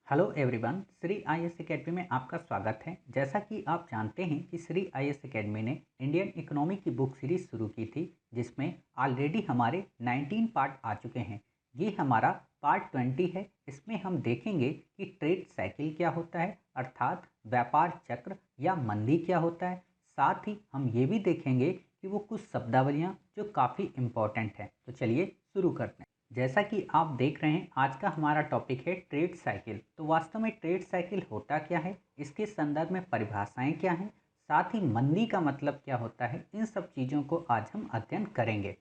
Hello everyone, Shri IAS academy में आपका स्वागत है। जैसा कि आप जानते हैं कि श्री आईएएस एकेडमी ने इंडियन इकोनॉमी की बुक सीरीज शुरू की थी, जिसमें ऑलरेडी हमारे 19 पार्ट आ चुके हैं। ये हमारा पार्ट 20 है। इसमें हम देखेंगे कि ट्रेड साइकिल क्या होता है, अर्थात व्यापार चक्र या मंदी क्या होता है। साथ ही हम ये भी देखेंगे कि वो कुछ शब्दावलियाँ जो काफ़ी इम्पोर्टेंट हैं। तो चलिए शुरू करते हैं। जैसा कि आप देख रहे हैं, आज का हमारा टॉपिक है ट्रेड साइकिल। तो वास्तव में ट्रेड साइकिल होता क्या है, इसके संदर्भ में परिभाषाएं क्या हैं, साथ ही मंदी का मतलब क्या होता है, इन सब चीज़ों को आज हम अध्ययन करेंगे।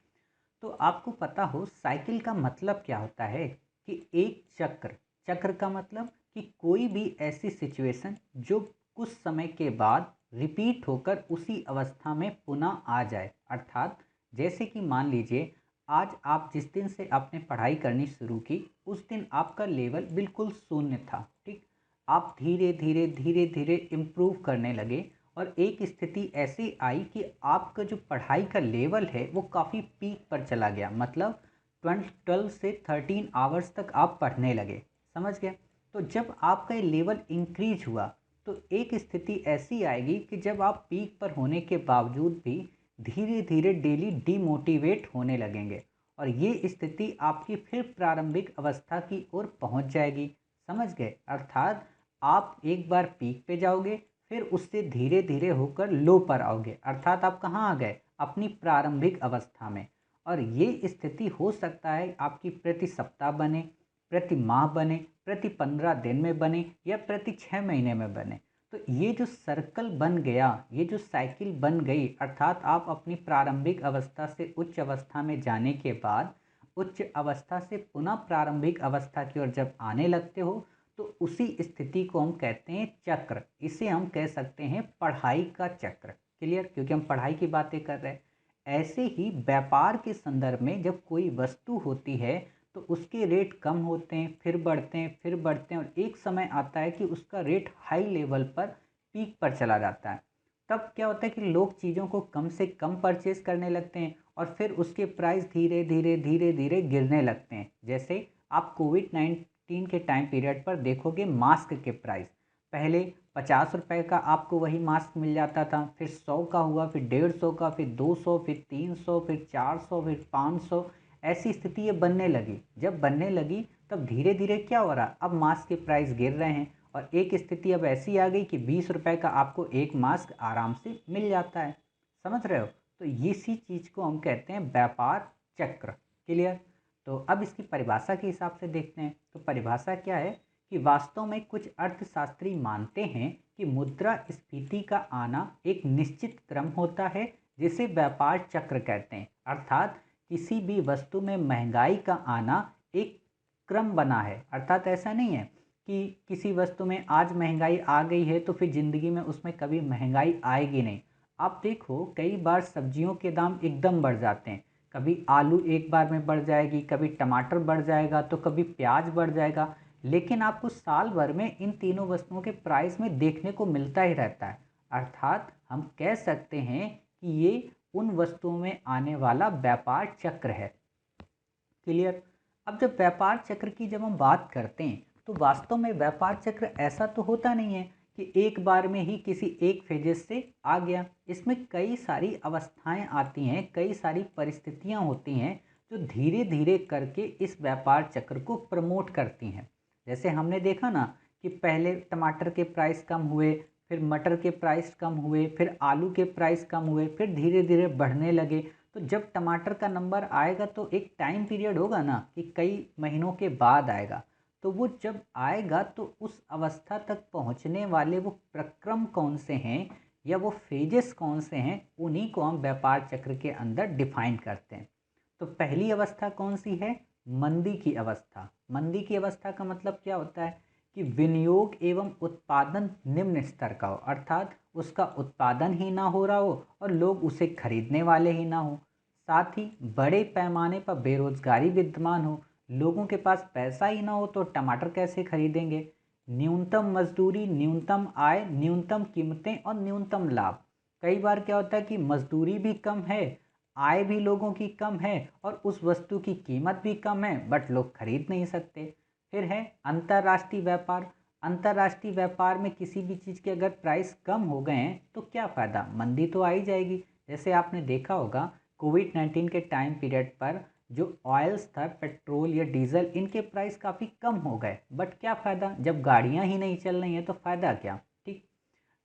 तो आपको पता हो साइकिल का मतलब क्या होता है कि एक चक्र। चक्र का मतलब कि कोई भी ऐसी सिचुएशन जो कुछ समय के बाद रिपीट होकर उसी अवस्था में पुनः आ जाए। अर्थात जैसे कि मान लीजिए, आज आप जिस दिन से आपने पढ़ाई करनी शुरू की, उस दिन आपका लेवल बिल्कुल शून्य था। ठीक, आप धीरे धीरे धीरे धीरे इम्प्रूव करने लगे और एक स्थिति ऐसी आई कि आपका जो पढ़ाई का लेवल है वो काफ़ी पीक पर चला गया। मतलब 12 से 13 आवर्स तक आप पढ़ने लगे। समझ गए? तो जब आपका ये लेवल इंक्रीज हुआ तो एक स्थिति ऐसी आएगी कि जब आप पीक पर होने के बावजूद भी धीरे धीरे डेली डीमोटिवेट होने लगेंगे और ये स्थिति आपकी फिर प्रारंभिक अवस्था की ओर पहुंच जाएगी। समझ गए? अर्थात आप एक बार पीक पे जाओगे, फिर उससे धीरे धीरे होकर लो पर आओगे। अर्थात आप कहाँ आ गए? अपनी प्रारंभिक अवस्था में। और ये स्थिति हो सकता है आपकी प्रति सप्ताह बने, प्रति माह बने, प्रति 15 दिन में बने या प्रति 6 महीने में बने। तो ये जो सर्कल बन गया, ये जो साइकिल बन गई, अर्थात आप अपनी प्रारंभिक अवस्था से उच्च अवस्था में जाने के बाद उच्च अवस्था से पुनः प्रारंभिक अवस्था की ओर जब आने लगते हो, तो उसी स्थिति को हम कहते हैं चक्र। इसे हम कह सकते हैं पढ़ाई का चक्र। क्लियर? क्योंकि हम पढ़ाई की बातें कर रहे हैं। ऐसे ही व्यापार के संदर्भ में जब कोई वस्तु होती है तो उसके रेट कम होते हैं, फिर बढ़ते हैं, फिर बढ़ते हैं और एक समय आता है कि उसका रेट हाई लेवल पर पीक पर चला जाता है। तब क्या होता है कि लोग चीज़ों को कम से कम परचेज करने लगते हैं और फिर उसके प्राइस धीरे धीरे धीरे धीरे गिरने लगते हैं। जैसे आप कोविड-19 के टाइम पीरियड पर देखोगे, मास्क के प्राइस पहले 50 रुपए का आपको वही मास्क मिल जाता था, फिर 100 का हुआ, फिर 150 का, फिर 200, फिर 300, फिर 400, फिर 500। ऐसी स्थिति ये बनने लगी। जब बनने लगी तब धीरे धीरे क्या हो रहा, अब मास्क के प्राइस गिर रहे हैं और एक स्थिति अब ऐसी आ गई कि 20 रुपए का आपको एक मास्क आराम से मिल जाता है। समझ रहे हो? तो इसी चीज़ को हम कहते हैं व्यापार चक्र। क्लियर? तो अब इसकी परिभाषा के हिसाब से देखते हैं। तो परिभाषा क्या है कि वास्तव में कुछ अर्थशास्त्री मानते हैं कि मुद्रास्फीति का आना एक निश्चित क्रम होता है, जिसे व्यापार चक्र कहते हैं। अर्थात किसी भी वस्तु में महंगाई का आना एक क्रम बना है। अर्थात ऐसा नहीं है कि किसी वस्तु में आज महंगाई आ गई है तो फिर ज़िंदगी में उसमें कभी महंगाई आएगी नहीं। आप देखो, कई बार सब्जियों के दाम एकदम बढ़ जाते हैं। कभी आलू एक बार में बढ़ जाएगी, कभी टमाटर बढ़ जाएगा, तो कभी प्याज बढ़ जाएगा। लेकिन आपको साल भर में इन तीनों वस्तुओं के प्राइस में देखने को मिलता ही रहता है। अर्थात हम कह सकते हैं कि ये उन वस्तुओं में आने वाला व्यापार चक्र है। क्लियर? अब जब व्यापार चक्र की जब हम बात करते हैं तो वास्तव में व्यापार चक्र ऐसा तो होता नहीं है कि एक बार में ही किसी एक फेजेस से आ गया। इसमें कई सारी अवस्थाएं आती हैं, कई सारी परिस्थितियां होती हैं जो धीरे धीरे करके इस व्यापार चक्र को प्रमोट करती हैं। जैसे हमने देखा ना कि पहले टमाटर के प्राइस कम हुए, फिर मटर के प्राइस कम हुए, फिर आलू के प्राइस कम हुए, फिर धीरे धीरे बढ़ने लगे। तो जब टमाटर का नंबर आएगा तो एक टाइम पीरियड होगा ना कि कई महीनों के बाद आएगा। तो वो जब आएगा तो उस अवस्था तक पहुंचने वाले वो प्रक्रम कौन से हैं या वो फेजेस कौन से हैं, उन्हीं को हम व्यापार चक्र के अंदर डिफाइन करते हैं। तो पहली अवस्था कौन सी है? मंदी की अवस्था। मंदी की अवस्था का मतलब क्या होता है कि विनियोग एवं उत्पादन निम्न स्तर का हो। अर्थात उसका उत्पादन ही ना हो रहा हो और लोग उसे खरीदने वाले ही ना हो। साथ ही बड़े पैमाने पर बेरोजगारी विद्यमान हो। लोगों के पास पैसा ही ना हो तो टमाटर कैसे खरीदेंगे? न्यूनतम मजदूरी, न्यूनतम आय, न्यूनतम कीमतें और न्यूनतम लाभ। कई बार क्या होता है कि मजदूरी भी कम है, आय भी लोगों की कम है और उस वस्तु की कीमत भी कम है, बट लोग खरीद नहीं सकते। फिर है अंतर्राष्ट्रीय व्यापार। अंतर्राष्ट्रीय व्यापार में किसी भी चीज़ के अगर प्राइस कम हो गए हैं तो क्या फ़ायदा, मंदी तो आ ही जाएगी। जैसे आपने देखा होगा कोविड-19 के टाइम पीरियड पर जो ऑयल्स था, पेट्रोल या डीजल, इनके प्राइस काफ़ी कम हो गए, बट क्या फ़ायदा जब गाड़ियाँ ही नहीं चल रही हैं तो फ़ायदा क्या। ठीक।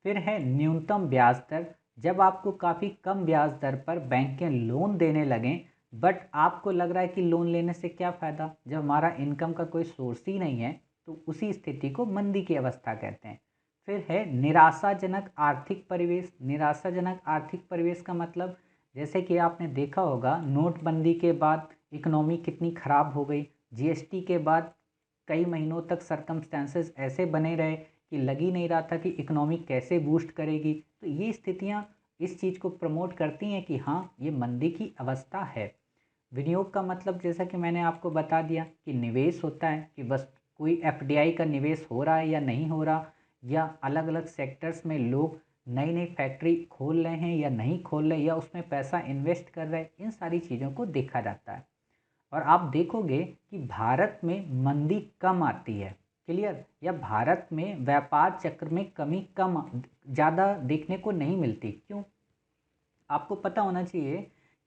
फिर है न्यूनतम ब्याज दर। जब आपको काफ़ी कम ब्याज दर पर बैंकें लोन देने लगें, बट आपको लग रहा है कि लोन लेने से क्या फ़ायदा जब हमारा इनकम का कोई सोर्स ही नहीं है, तो उसी स्थिति को मंदी की अवस्था कहते हैं। फिर है निराशाजनक आर्थिक परिवेश। निराशाजनक आर्थिक परिवेश का मतलब, जैसे कि आपने देखा होगा नोटबंदी के बाद इकोनॉमी कितनी ख़राब हो गई, जीएसटी के बाद कई महीनों तक सरकमस्टेंसेस ऐसे बने रहे कि लग ही नहीं रहा था कि इकोनॉमी कैसे बूस्ट करेगी। तो ये स्थितियाँ इस चीज़ को प्रमोट करती हैं कि हाँ, ये मंदी की अवस्था है। विनियोग का मतलब, जैसा कि मैंने आपको बता दिया कि निवेश होता है कि बस कोई एफडीआई का निवेश हो रहा है या नहीं हो रहा, या अलग अलग सेक्टर्स में लोग नई नई फैक्ट्री खोल रहे हैं या नहीं खोल रहे, या उसमें पैसा इन्वेस्ट कर रहे हैं, इन सारी चीज़ों को देखा जाता है। और आप देखोगे कि भारत में मंदी कम आती है, क्लियर, या भारत में व्यापार चक्र में कमी कम ज़्यादा देखने को नहीं मिलती। क्यों? आपको पता होना चाहिए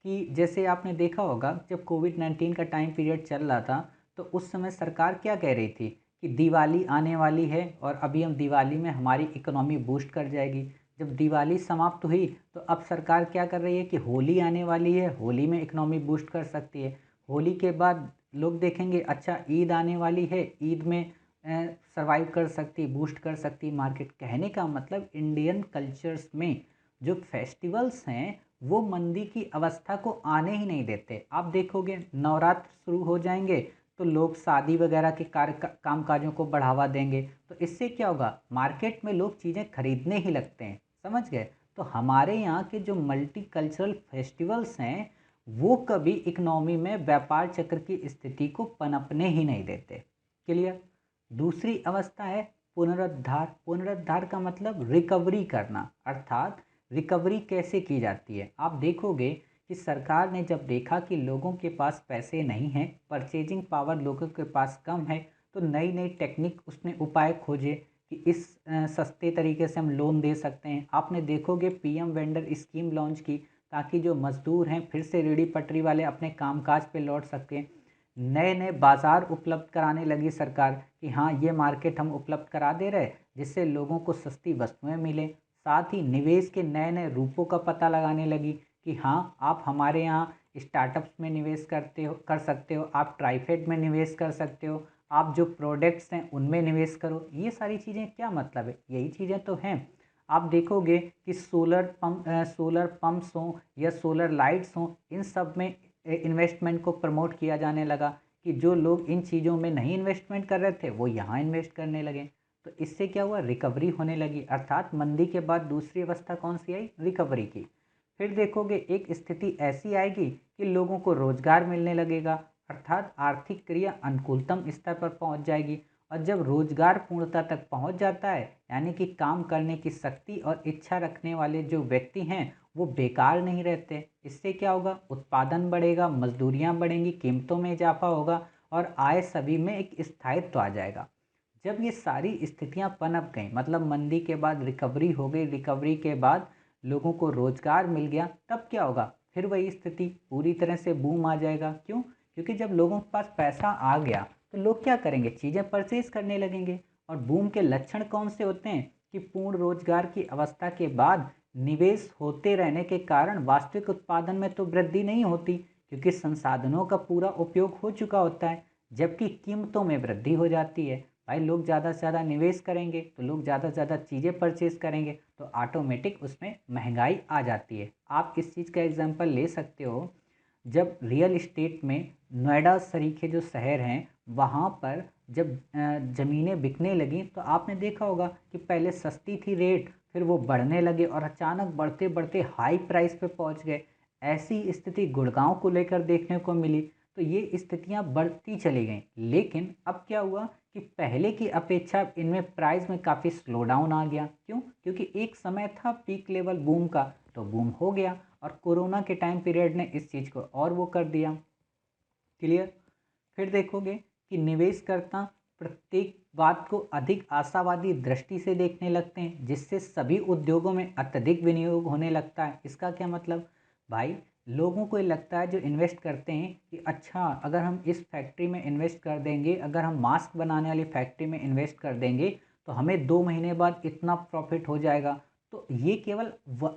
कि जैसे आपने देखा होगा जब कोविड-19 का टाइम पीरियड चल रहा था, तो उस समय सरकार क्या कह रही थी कि दिवाली आने वाली है और अभी हम दिवाली में हमारी इकोनॉमी बूस्ट कर जाएगी। जब दिवाली समाप्त हुई तो अब सरकार क्या कर रही है कि होली आने वाली है, होली में इकोनॉमी बूस्ट कर सकती है। होली के बाद लोग देखेंगे अच्छा ईद आने वाली है, ईद में सर्वाइव कर सकती, बूस्ट कर सकती मार्केट। कहने का मतलब इंडियन कल्चर्स में जो फेस्टिवल्स हैं वो मंदी की अवस्था को आने ही नहीं देते। आप देखोगे नवरात्र शुरू हो जाएंगे तो लोग शादी वगैरह के कामकाजों को बढ़ावा देंगे, तो इससे क्या होगा, मार्केट में लोग चीज़ें खरीदने ही लगते हैं। समझ गए? तो हमारे यहाँ के जो मल्टी कल्चरल फेस्टिवल्स हैं वो कभी इकोनॉमी में व्यापार चक्र की स्थिति को पनपने ही नहीं देते। क्लियर? दूसरी अवस्था है पुनरुद्धार। पुनरुद्धार का मतलब रिकवरी करना, अर्थात रिकवरी कैसे की जाती है। आप देखोगे कि सरकार ने जब देखा कि लोगों के पास पैसे नहीं हैं, परचेजिंग पावर लोगों के पास कम है, तो नई नई टेक्निक उसने उपाय खोजे कि इस सस्ते तरीके से हम लोन दे सकते हैं। आपने देखोगे पीएम वेंडर स्कीम लॉन्च की, ताकि जो मजदूर हैं फिर से रेडी पटरी वाले अपने कामकाज पे लौट सकें। नए नए बाज़ार उपलब्ध कराने लगी सरकार कि हाँ, ये मार्केट हम उपलब्ध करा दे रहे जिससे लोगों को सस्ती वस्तुएं मिलें। साथ ही निवेश के नए नए रूपों का पता लगाने लगी कि हाँ, आप हमारे यहाँ स्टार्टअप्स में निवेश कर सकते हो, आप ट्राइफेड में निवेश कर सकते हो, आप जो प्रोडक्ट्स हैं उनमें निवेश करो। ये सारी चीज़ें क्या मतलब है, यही चीज़ें तो हैं। आप देखोगे कि सोलर पंप्स हों या सोलर लाइट्स हों, इन सब में इन्वेस्टमेंट को प्रमोट किया जाने लगा कि जो लोग इन चीज़ों में नहीं इन्वेस्टमेंट कर रहे थे वो यहाँ इन्वेस्ट करने लगे। तो इससे क्या हुआ, रिकवरी होने लगी। अर्थात मंदी के बाद दूसरी अवस्था कौन सी आई, रिकवरी की। फिर देखोगे एक स्थिति ऐसी आएगी कि लोगों को रोजगार मिलने लगेगा, अर्थात आर्थिक क्रिया अनुकूलतम स्तर पर पहुंच जाएगी। और जब रोजगार पूर्णता तक पहुंच जाता है, यानी कि काम करने की शक्ति और इच्छा रखने वाले जो व्यक्ति हैं वो बेकार नहीं रहते। इससे क्या होगा, उत्पादन बढ़ेगा, मजदूरियां बढ़ेंगी, कीमतों में इजाफा होगा और आय सभी में एक स्थायित्व आ जाएगा। जब ये सारी स्थितियां पनप गई, मतलब मंदी के बाद रिकवरी हो गई, रिकवरी के बाद लोगों को रोजगार मिल गया, तब क्या होगा, फिर वही स्थिति पूरी तरह से बूम आ जाएगा। क्यों? क्योंकि जब लोगों के पास पैसा आ गया तो लोग क्या करेंगे, चीज़ें परचेज करने लगेंगे। और बूम के लक्षण कौन से होते हैं कि पूर्ण रोजगार की अवस्था के बाद निवेश होते रहने के कारण वास्तविक उत्पादन में तो वृद्धि नहीं होती, क्योंकि संसाधनों का पूरा उपयोग हो चुका होता है, जबकि कीमतों में वृद्धि हो जाती है। भाई लोग ज़्यादा से ज़्यादा निवेश करेंगे तो लोग ज़्यादा से ज़्यादा चीज़ें परचेज करेंगे, तो ऑटोमेटिक उसमें महंगाई आ जाती है। आप किस चीज़ का एग्जांपल ले सकते हो, जब रियल इस्टेट में नोएडा सरीखे जो शहर हैं वहाँ पर जब ज़मीनें बिकने लगीं, तो आपने देखा होगा कि पहले सस्ती थी रेट, फिर वो बढ़ने लगे और अचानक बढ़ते बढ़ते हाई प्राइस पे पहुँच गए। ऐसी स्थिति गुड़गांव को लेकर देखने को मिली। तो ये स्थितियाँ बढ़ती चली गईं, लेकिन अब क्या हुआ कि पहले की अपेक्षा इनमें प्राइस में काफ़ी स्लो डाउन आ गया। क्यों? क्योंकि एक समय था पीक लेवल बूम का, तो बूम हो गया और कोरोना के टाइम पीरियड ने इस चीज़ को और वो कर दिया। क्लियर? फिर देखोगे कि निवेशकर्ता प्रत्येक बात को अधिक आशावादी दृष्टि से देखने लगते हैं, जिससे सभी उद्योगों में अत्यधिक विनियोग होने लगता है। इसका क्या मतलब भाई, लोगों को ये लगता है जो इन्वेस्ट करते हैं कि अच्छा अगर हम इस फैक्ट्री में इन्वेस्ट कर देंगे, अगर हम मास्क बनाने वाली फैक्ट्री में इन्वेस्ट कर देंगे तो हमें 2 महीने बाद इतना प्रॉफिट हो जाएगा। तो ये केवल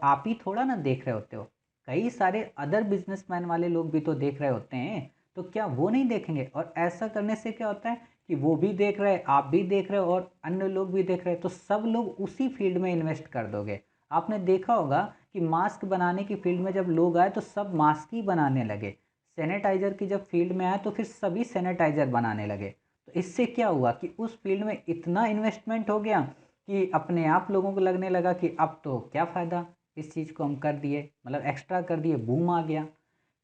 आप ही थोड़ा ना देख रहे होते हो, कई सारे अदर बिजनेसमैन वाले लोग भी तो देख रहे होते हैं। तो क्या वो नहीं देखेंगे? और ऐसा करने से क्या होता है कि वो भी देख रहे हैं, आप भी देख रहे हो और अन्य लोग भी देख रहे हैं, तो सब लोग उसी फील्ड में इन्वेस्ट कर दोगे। आपने देखा होगा कि मास्क बनाने की फील्ड में जब लोग आए तो सब मास्क ही बनाने लगे। सैनिटाइजर की जब फील्ड में आए तो फिर सभी सैनिटाइजर बनाने लगे। तो इससे क्या हुआ कि उस फील्ड में इतना इन्वेस्टमेंट हो गया कि अपने आप लोगों को लगने लगा कि अब तो क्या फ़ायदा, इस चीज़ को हम कर दिए, मतलब एक्स्ट्रा कर दिए, बूम आ गया।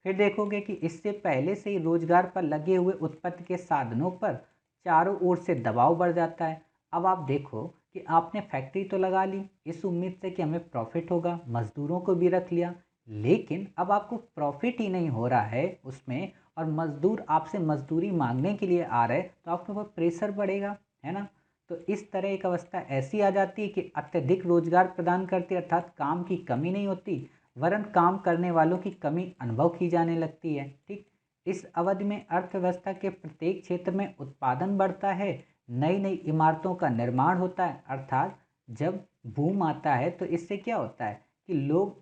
फिर देखोगे कि इससे पहले से ही रोजगार पर लगे हुए उत्पत्ति के साधनों पर चारों ओर से दबाव बढ़ जाता है। अब आप देखो कि आपने फैक्ट्री तो लगा ली इस उम्मीद से कि हमें प्रॉफिट होगा, मजदूरों को भी रख लिया, लेकिन अब आपको प्रॉफिट ही नहीं हो रहा है उसमें और मजदूर आपसे मजदूरी मांगने के लिए आ रहे, तो आपके ऊपर प्रेशर बढ़ेगा, है ना। तो इस तरह एक अवस्था ऐसी आ जाती है कि अत्यधिक रोजगार प्रदान करती है, अर्थात काम की कमी नहीं होती, वरन काम करने वालों की कमी अनुभव की जाने लगती है। ठीक, इस अवधि में अर्थव्यवस्था के प्रत्येक क्षेत्र में उत्पादन बढ़ता है, नई नई इमारतों का निर्माण होता है। अर्थात जब बूम आता है तो इससे क्या होता है कि लोग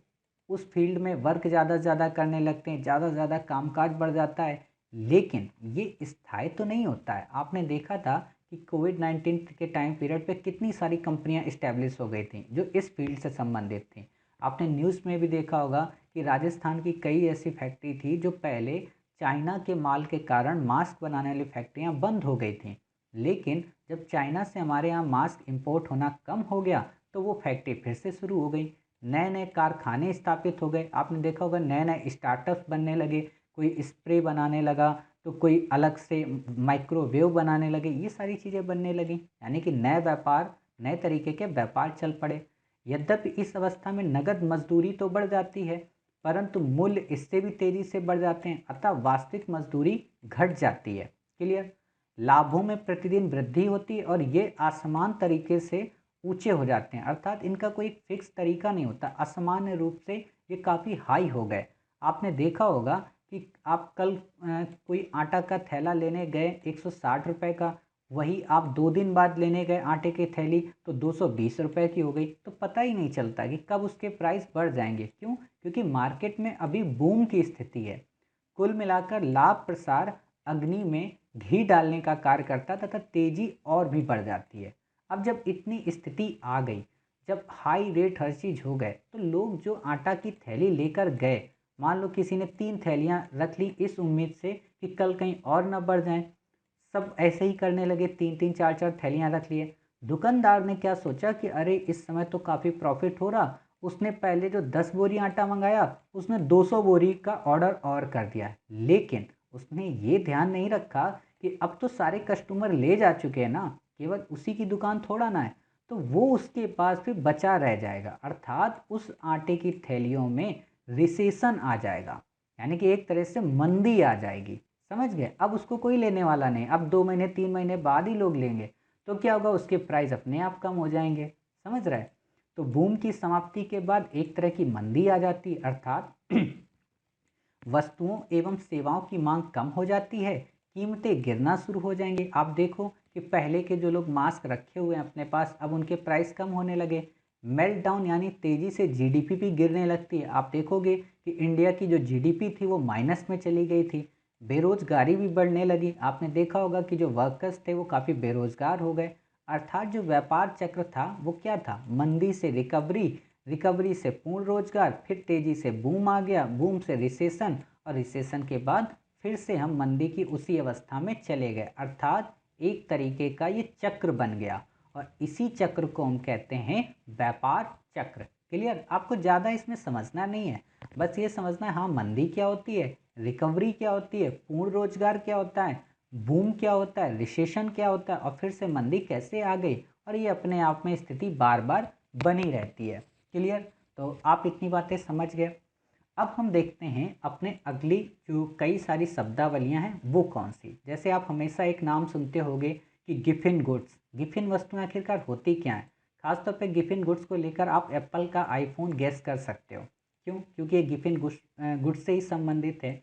उस फील्ड में वर्क ज़्यादा से ज़्यादा करने लगते हैं, ज़्यादा से ज़्यादा कामकाज बढ़ जाता है। लेकिन ये स्थायी तो नहीं होता है। आपने देखा था कि कोविड-19 के टाइम पीरियड पे कितनी सारी कंपनियां इस्टेब्लिश हो गई थी जो इस फील्ड से संबंधित थी। आपने न्यूज़ में भी देखा होगा कि राजस्थान की कई ऐसी फैक्ट्री थी जो पहले चाइना के माल के कारण मास्क बनाने वाली फैक्ट्रियां बंद हो गई थी, लेकिन जब चाइना से हमारे यहाँ मास्क इंपोर्ट होना कम हो गया तो वो फैक्ट्री फिर से शुरू हो गई, नए नए कारखाने स्थापित हो गए। आपने देखा होगा नए नए स्टार्टअप्स बनने लगे, कोई स्प्रे बनाने लगा तो कोई अलग से माइक्रोवेव बनाने लगे, ये सारी चीज़ें बनने लगी, यानी कि नए व्यापार, नए तरीके के व्यापार चल पड़े। यद्यपि इस अवस्था में नगद मजदूरी तो बढ़ जाती है, परंतु मूल्य इससे भी तेजी से बढ़ जाते हैं, अतः वास्तविक मजदूरी घट जाती है। क्लियर? लाभों में प्रतिदिन वृद्धि होती है और ये असमान तरीके से ऊंचे हो जाते हैं, अर्थात इनका कोई फिक्स तरीका नहीं होता, असामान्य रूप से ये काफ़ी हाई हो गए। आपने देखा होगा कि आप कल कोई आटा का थैला लेने गए 160 रुपये का, वही आप 2 दिन बाद लेने गए आटे की थैली तो 220 रुपये की हो गई। तो पता ही नहीं चलता कि कब उसके प्राइस बढ़ जाएंगे। क्यों? क्योंकि मार्केट में अभी बूम की स्थिति है। कुल मिलाकर लाभ प्रसार अग्नि में घी डालने का कार्य करता तथा तेजी और भी बढ़ जाती है। अब जब इतनी स्थिति आ गई, जब हाई रेट हर चीज़ हो गए, तो लोग जो आटा की थैली लेकर गए, मान लो किसी ने 3 थैलियाँ रख ली इस उम्मीद से कि कल कहीं और ना बढ़ जाए, सब ऐसे ही करने लगे, 3 3 4 4 थैलियाँ रख लिए। दुकानदार ने क्या सोचा कि अरे इस समय तो काफ़ी प्रॉफिट हो रहा, उसने पहले जो 10 बोरी आटा मंगाया उसने 200 बोरी का ऑर्डर और कर दिया, लेकिन उसने ये ध्यान नहीं रखा कि अब तो सारे कस्टमर ले जा चुके हैं ना, केवल उसी की दुकान थोड़ा ना है, तो वो उसके पास फिर बचा रह जाएगा, अर्थात उस आटे की थैलियों में रिसेशन आ जाएगा, यानी कि एक तरह से मंदी आ जाएगी। समझ गए? अब उसको कोई लेने वाला नहीं, अब 2 महीने 3 महीने बाद ही लोग लेंगे, तो क्या होगा, उसके प्राइस अपने आप कम हो जाएंगे। समझ रहे? तो बूम की समाप्ति के बाद एक तरह की मंदी आ जाती है, अर्थात वस्तुओं एवं सेवाओं की मांग कम हो जाती है, कीमतें गिरना शुरू हो जाएंगी। आप देखो कि पहले के जो लोग मास्क रखे हुए हैं अपने पास, अब उनके प्राइस कम होने लगे। मेल्ट डाउन यानी तेजी से जीडीपी भी गिरने लगती है। आप देखोगे कि इंडिया की जो जीडीपी थी वो माइनस में चली गई थी। बेरोजगारी भी बढ़ने लगी। आपने देखा होगा कि जो वर्कर्स थे वो काफ़ी बेरोजगार हो गए, अर्थात जो व्यापार चक्र था वो क्या था, मंदी से रिकवरी, रिकवरी से पूर्ण रोजगार, फिर तेजी से बूम आ गया, बूम से रिसेशन, और रिसेशन के बाद फिर से हम मंदी की उसी अवस्था में चले गए, अर्थात एक तरीके का ये चक्र बन गया, और इसी चक्र को हम कहते हैं व्यापार चक्र। क्लियर? आपको ज़्यादा इसमें समझना नहीं है, बस ये समझना है हाँ मंदी क्या होती है, रिकवरी क्या होती है, पूर्ण रोजगार क्या होता है, बूम क्या होता है, रिसेशन क्या होता है, और फिर से मंदी कैसे आ गई, और ये अपने आप में स्थिति बार बार बनी रहती है। क्लियर? तो आप इतनी बातें समझ गए। अब हम देखते हैं अपने अगली जो कई सारी शब्दावलियां हैं वो कौन सी। जैसे आप हमेशा एक नाम सुनते होंगे कि गिफिन गुड्स, गिफिन वस्तुएं आखिरकार होती क्या हैं। खासतौर पे गिफिन गुड्स को लेकर आप एप्पल का आईफोन गेस कर सकते हो। क्यों? क्योंकि ये गिफिन गुड्स से ही संबंधित है।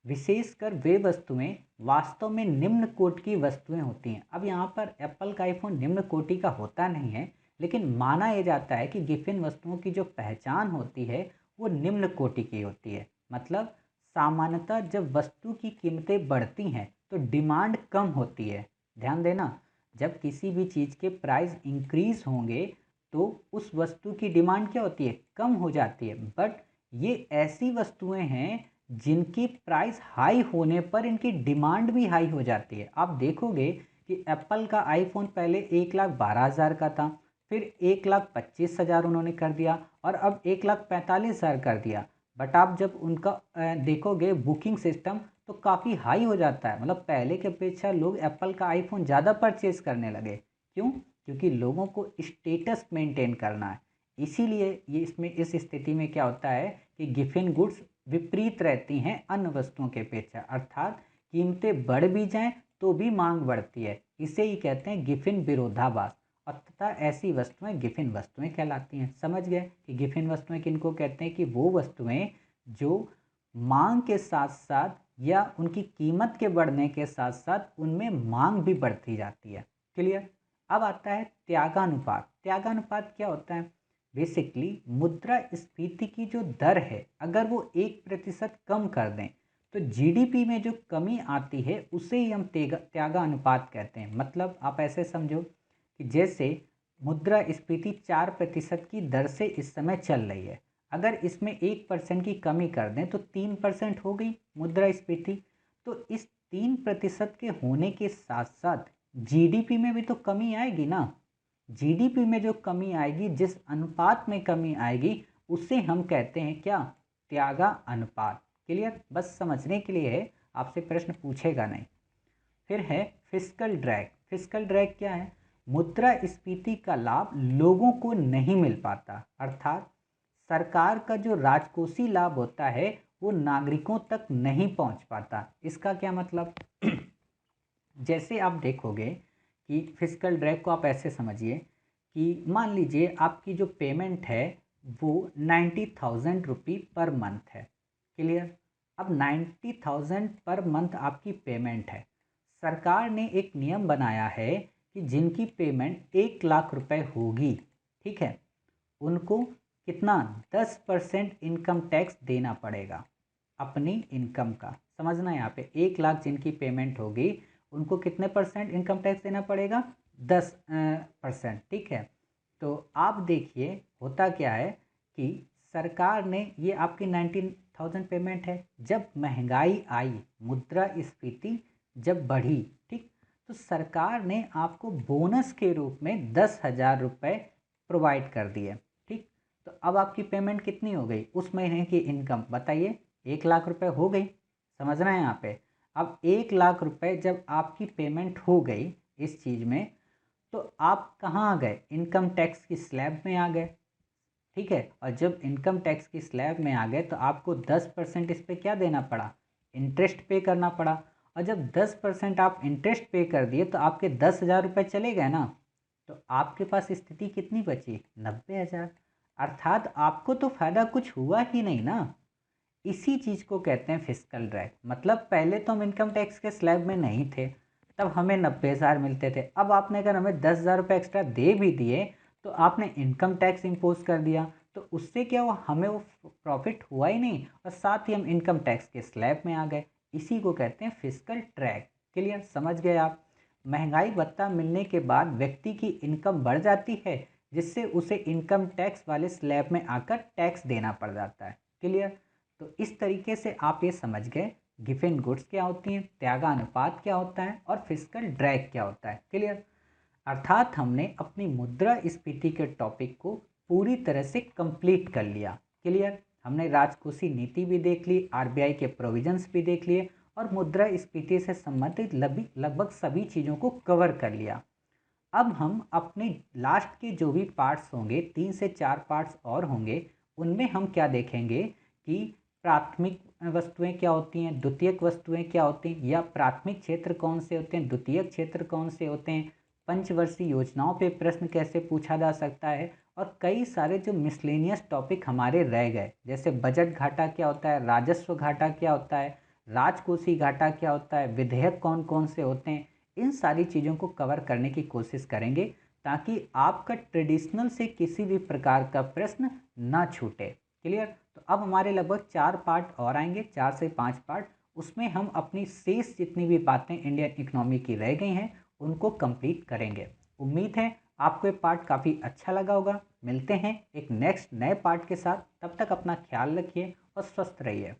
विशेषकर वे वस्तुएं वास्तव में निम्न कोटि की वस्तुएं होती हैं। अब यहाँ पर एप्पल का आईफोन निम्न कोटि का होता नहीं है, लेकिन माना यह जाता है कि गिफिन वस्तुओं की जो पहचान होती है वो निम्न कोटि की होती है। मतलब सामान्यतः जब वस्तु की कीमतें बढ़ती हैं तो डिमांड कम होती है। ध्यान देना, जब किसी भी चीज़ के प्राइस इंक्रीज होंगे तो उस वस्तु की डिमांड क्या होती है? कम हो जाती है। बट ये ऐसी वस्तुएं हैं जिनकी प्राइस हाई होने पर इनकी डिमांड भी हाई हो जाती है। आप देखोगे कि एप्पल का आईफोन पहले 1,12,000 का था, फिर 1,25,000 उन्होंने कर दिया और अब 1,45,000 कर दिया। बट आप जब उनका देखोगे बुकिंग सिस्टम तो काफ़ी हाई हो जाता है। मतलब पहले की अपेक्षा लोग एप्पल का आईफोन ज़्यादा परचेज करने लगे। क्यों? क्योंकि लोगों को स्टेटस मेंटेन करना है। इसीलिए ये इसमें इस स्थिति में क्या होता है कि गिफिन गुड्स विपरीत रहती हैं अन्य वस्तुओं के अपेक्षा, अर्थात कीमतें बढ़ भी जाएं तो भी मांग बढ़ती है। इसे ही कहते हैं गिफिन विरोधाभास। और तथा ऐसी वस्तुएं गिफिन वस्तुएं कहलाती हैं। समझ गए कि गिफिन वस्तुएं किनको कहते हैं? कि वो वस्तुएं जो मांग के साथ साथ या उनकी कीमत के बढ़ने के साथ साथ उनमें मांग भी बढ़ती जाती है। क्लियर? अब आता है त्यागानुपात। त्यागानुपात क्या होता है? बेसिकली मुद्रास्फीति की जो दर है अगर वो 1% कम कर दें तो जीडीपी में जो कमी आती है उसे ही हम त्यागानुपात कहते हैं। मतलब आप ऐसे समझो कि जैसे मुद्रास्फीति 4% की दर से इस समय चल रही है, अगर इसमें 1% की कमी कर दें तो 3% हो गई मुद्रास्फीति। तो इस 3% के होने के साथ साथ जीडीपी में भी तो कमी आएगी ना। जीडीपी में जो कमी आएगी, जिस अनुपात में कमी आएगी उसे हम कहते हैं क्या? त्यागा अनुपात। क्लियर? बस समझने के लिए है, आपसे प्रश्न पूछेगा नहीं। फिर है फिस्कल ड्रैग। फिस्कल ड्रैग क्या है? मुद्रास्फीति का लाभ लोगों को नहीं मिल पाता, अर्थात सरकार का जो राजकोषीय लाभ होता है वो नागरिकों तक नहीं पहुंच पाता। इसका क्या मतलब? जैसे आप देखोगे कि फिस्कल ड्रैग को आप ऐसे समझिए कि मान लीजिए आपकी जो पेमेंट है वो 90,000 रुपी पर मंथ है। क्लियर? अब 90,000 पर मंथ आपकी पेमेंट है। सरकार ने एक नियम बनाया है कि जिनकी पेमेंट 1,00,000 रुपए होगी, ठीक है, उनको कितना? 10% इनकम टैक्स देना पड़ेगा अपनी इनकम का। समझना, यहाँ पे 1,00,000 जिनकी पेमेंट होगी उनको कितने परसेंट इनकम टैक्स देना पड़ेगा? 10%। ठीक है। तो आप देखिए होता क्या है कि सरकार ने ये आपकी 19,000 पेमेंट है, जब महंगाई आई, मुद्रास्फीति जब बढ़ी, ठीक, तो सरकार ने आपको बोनस के रूप में 10,000 रुपये प्रोवाइड कर दिए। ठीक, तो अब आपकी पेमेंट कितनी हो गई? उस महीने की इनकम बताइए, 1,00,000 रुपये हो गई। समझना है यहाँ पे। अब 1,00,000 रुपये जब आपकी पेमेंट हो गई इस चीज़ में, तो आप कहाँ आ गए? इनकम टैक्स की स्लैब में आ गए। ठीक है, और जब इनकम टैक्स की स्लैब में आ गए तो आपको 10% इस पर क्या देना पड़ा? इंटरेस्ट पे करना पड़ा। और जब 10% आप इंटरेस्ट पे कर दिए तो आपके 10,000 रुपये चले गए ना। तो आपके पास स्थिति कितनी बची? 90,000। अर्थात आपको तो फायदा कुछ हुआ ही नहीं ना। इसी चीज़ को कहते हैं फिस्कल ड्रैग। मतलब पहले तो हम इनकम टैक्स के स्लैब में नहीं थे, तब हमें 90,000 मिलते थे। अब आपने अगर हमें 10,000 रुपये एक्स्ट्रा दे भी दिए तो आपने इनकम टैक्स इम्पोज कर दिया, तो उससे क्या हुआ? हमें वो प्रॉफिट हुआ ही नहीं और साथ ही हम इनकम टैक्स के स्लैब में आ गए। इसी को कहते हैं फिस्कल ड्रैग। क्लियर? समझ गए आप? महंगाई भत्ता मिलने के बाद व्यक्ति की इनकम बढ़ जाती है, जिससे उसे इनकम टैक्स वाले स्लैब में आकर टैक्स देना पड़ जाता है। क्लियर? तो इस तरीके से आप ये समझ गए गिफिन गुड्स क्या होती हैं, त्यागानुपात क्या होता है और फिस्कल ड्रैग क्या होता है। क्लियर? अर्थात हमने अपनी मुद्रास्फीति के टॉपिक को पूरी तरह से कंप्लीट कर लिया। क्लियर? हमने राजकोषीय नीति भी देख ली, आरबीआई के प्रोविजंस भी देख लिए और मुद्रास्फीति से संबंधित लगभग सभी चीज़ों को कवर कर लिया। अब हम अपने लास्ट के जो भी पार्ट्स होंगे, 3 से 4 पार्ट्स और होंगे, उनमें हम क्या देखेंगे कि प्राथमिक वस्तुएं क्या होती हैं, द्वितीयक वस्तुएं क्या होती हैं, या प्राथमिक क्षेत्र कौन से होते हैं, द्वितीयक क्षेत्र कौन से होते हैं, पंचवर्षीय योजनाओं पे प्रश्न कैसे पूछा जा सकता है, और कई सारे जो मिसलेनियस टॉपिक हमारे रह गए, जैसे बजट घाटा क्या होता है, राजस्व घाटा क्या होता है, राजकोषीय घाटा क्या होता है, विधेयक कौन कौन से होते हैं, इन सारी चीज़ों को कवर करने की कोशिश करेंगे ताकि आपका ट्रेडिशनल से किसी भी प्रकार का प्रश्न ना छूटे। क्लियर? तो अब हमारे लगभग 4 पार्ट और आएंगे, 4 से 5 पार्ट। उसमें हम अपनी शेष जितनी भी बातें इंडियन इकोनॉमी की रह गई हैं उनको कंप्लीट करेंगे। उम्मीद है आपको ये पार्ट काफ़ी अच्छा लगा होगा। मिलते हैं एक नेक्स्ट नए पार्ट के साथ, तब तक अपना ख्याल रखिए और स्वस्थ रहिए।